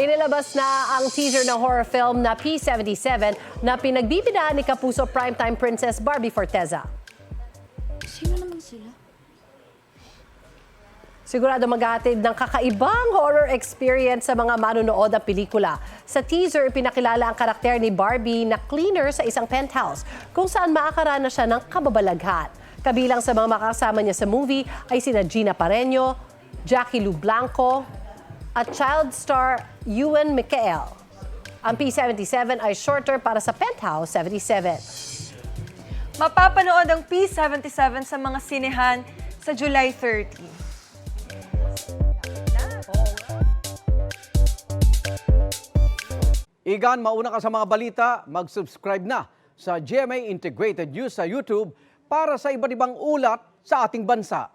Inilabas na ang teaser ng horror film na P77 na pinagbibidaan ni Kapuso primetime princess Barbie Forteza. Sino naman sila? Sigurado maghahatid ng kakaibang horror experience sa mga manonood ng pelikula. Sa teaser, pinakilala ang karakter ni Barbie na cleaner sa isang penthouse kung saan makakaranas siya ng kababalaghan. Kabilang sa mga makasama niya sa movie ay sina Gina Pareño, Jackie Lu Blanco at child star Ewan McKell. Ang P77 ay shorter para sa Penthouse 77. Mapapanood ang P77 sa mga sinehan sa July 30. Igan, mauna ka sa mga balita, mag-subscribe na sa GMA Integrated News sa YouTube para sa iba't ibang ulat sa ating bansa.